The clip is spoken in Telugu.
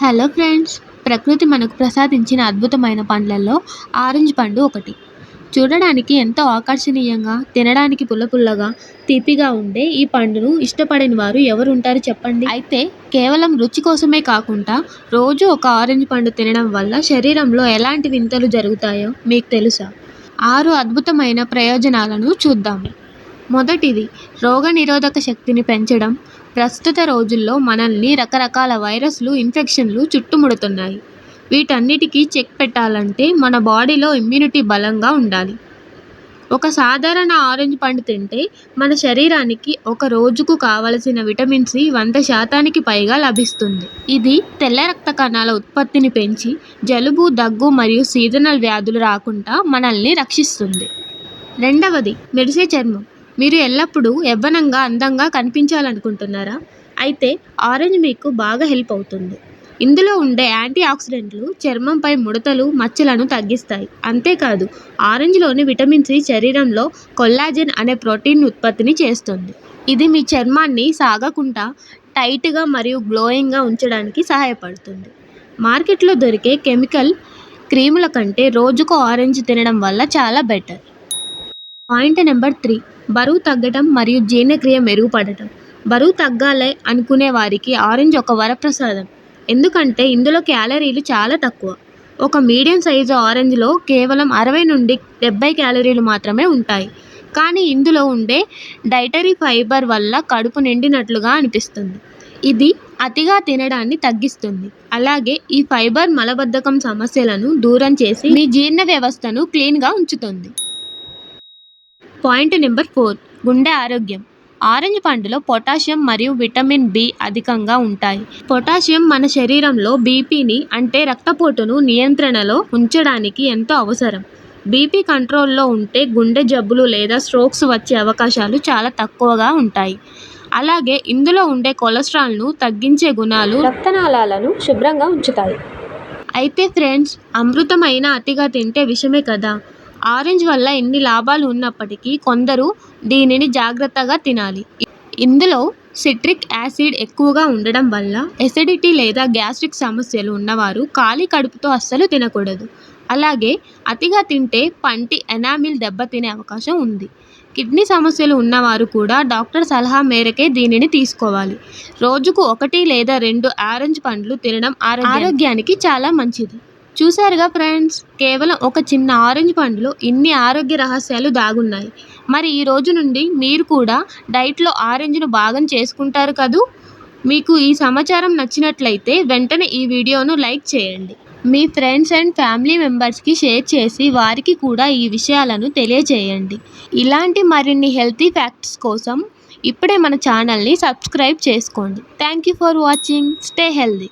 హలో ఫ్రెండ్స్, ప్రకృతి మనకు ప్రసాదించిన అద్భుతమైన పండ్లల్లో ఆరెంజ్ పండు ఒకటి. చూడడానికి ఎంతో ఆకర్షణీయంగా, తినడానికి పుల్లపుల్లగా, తీపిగా ఉండే ఈ పండును ఇష్టపడని వారు ఎవరుంటారు చెప్పండి. అయితే కేవలం రుచి కోసమే కాకుండా రోజు ఒక ఆరెంజ్ పండు తినడం వల్ల శరీరంలో ఎలాంటి వింతలు జరుగుతాయో మీకు తెలుసా? 6 అద్భుతమైన ప్రయోజనాలను చూద్దాము. మొదటిది, రోగనిరోధక శక్తిని పెంచడం. ప్రస్తుత రోజుల్లో మనల్ని రకరకాల వైరస్లు, ఇన్ఫెక్షన్లు చుట్టుముడుతున్నాయి. వీటన్నిటికీ చెక్ పెట్టాలంటే మన బాడీలో ఇమ్యూనిటీ బలంగా ఉండాలి. ఒక సాధారణ ఆరెంజ్ పండు తింటే మన శరీరానికి ఒక రోజుకు కావలసిన విటమిన్ సి 100% పైగా లభిస్తుంది. ఇది తెల్ల రక్త కణాల ఉత్పత్తిని పెంచి జలుబు, దగ్గు మరియు సీజనల్ వ్యాధులు రాకుండా మనల్ని రక్షిస్తుంది. రెండవది, మెరిసే చర్మం. మీరు ఎల్లప్పుడూ యవ్వనంగా, అందంగా కనిపించాలనుకుంటున్నారా? అయితే ఆరెంజ్ మీకు బాగా హెల్ప్ అవుతుంది. ఇందులో ఉండే యాంటీ ఆక్సిడెంట్లు చర్మంపై ముడతలు, మచ్చలను తగ్గిస్తాయి. అంతేకాదు, ఆరెంజ్లోని విటమిన్ సి శరీరంలో కొల్లాజెన్ అనే ప్రోటీన్ ఉత్పత్తిని చేస్తుంది. ఇది మీ చర్మాన్ని సాగకుండా టైట్గా మరియు గ్లోయింగ్గా ఉంచడానికి సహాయపడుతుంది. మార్కెట్లో దొరికే కెమికల్ క్రీముల కంటే రోజుకు ఆరెంజ్ తినడం వల్ల చాలా బెటర్. పాయింట్ నెంబర్ 3, బరువు తగ్గడం మరియు జీర్ణక్రియ మెరుగుపడటం. బరువు తగ్గాలి అనుకునే వారికి ఆరెంజ్ ఒక వరప్రసాదం. ఎందుకంటే ఇందులో క్యాలరీలు చాలా తక్కువ. ఒక మీడియం సైజు ఆరెంజ్లో కేవలం 60 నుండి 70 క్యాలరీలు మాత్రమే ఉంటాయి. కానీ ఇందులో ఉండే డైటరీ ఫైబర్ వల్ల కడుపు నిండినట్లుగా అనిపిస్తుంది. ఇది అతిగా తినడాన్ని తగ్గిస్తుంది. అలాగే ఈ ఫైబర్ మలబద్ధకం సమస్యలను దూరం చేసి మీ జీర్ణ వ్యవస్థను క్లీన్గా ఉంచుతుంది. పాయింట్ నెంబర్ 4, గుండె ఆరోగ్యం. ఆరెంజ్ పండులో పొటాషియం మరియు విటమిన్ బి అధికంగా ఉంటాయి. పొటాషియం మన శరీరంలో బీపీని అంటే రక్తపోటును నియంత్రణలో ఉంచడానికి ఎంతో అవసరం. బీపీ కంట్రోల్లో ఉంటే గుండె జబ్బులు లేదా స్ట్రోక్స్ వచ్చే అవకాశాలు చాలా తక్కువగా ఉంటాయి. అలాగే ఇందులో ఉండే కొలెస్ట్రాల్ను తగ్గించే గుణాలు రక్తనాళాలను శుభ్రంగా ఉంచుతాయి. అయితే ఫ్రెండ్స్, అమృతం అయినా అతిగా తింటే విషమే కదా. ఆరెంజ్ వల్ల ఎన్ని లాభాలు ఉన్నప్పటికీ కొందరు దీనిని జాగ్రత్తగా తినాలి. ఇందులో సిట్రిక్ యాసిడ్ ఎక్కువగా ఉండడం వల్ల ఎసిడిటీ లేదా గ్యాస్ట్రిక్ సమస్యలు ఉన్నవారు ఖాళీ కడుపుతో అస్సలు తినకూడదు. అలాగే అతిగా తింటే పంటి ఎనామిల్ దెబ్బతినే అవకాశం ఉంది. కిడ్నీ సమస్యలు ఉన్నవారు కూడా డాక్టర్ సలహా మేరకే దీనిని తీసుకోవాలి. రోజుకు 1 లేదా 2 ఆరెంజ్ పండ్లు తినడం ఆరోగ్యానికి చాలా మంచిది. చూశారుగా ఫ్రెండ్స్, కేవలం ఒక చిన్న ఆరెంజ్ పండులో ఇన్ని ఆరోగ్య రహస్యాలు దాగున్నాయి. మరి ఈ రోజు నుండి మీరు కూడా డైట్లో ఆరెంజ్ను భాగం చేసుకుంటారు కదూ. మీకు ఈ సమాచారం నచ్చినట్లయితే వెంటనే ఈ వీడియోను లైక్ చేయండి. మీ ఫ్రెండ్స్ అండ్ ఫ్యామిలీ మెంబర్స్కి షేర్ చేసి వారికి కూడా ఈ విషయాలను తెలియజేయండి. ఇలాంటి మరిన్ని హెల్తీ ఫ్యాక్ట్స్ కోసం ఇప్పుడే మన ఛానల్ని సబ్స్క్రైబ్ చేసుకోండి. Thank you for watching. Stay healthy.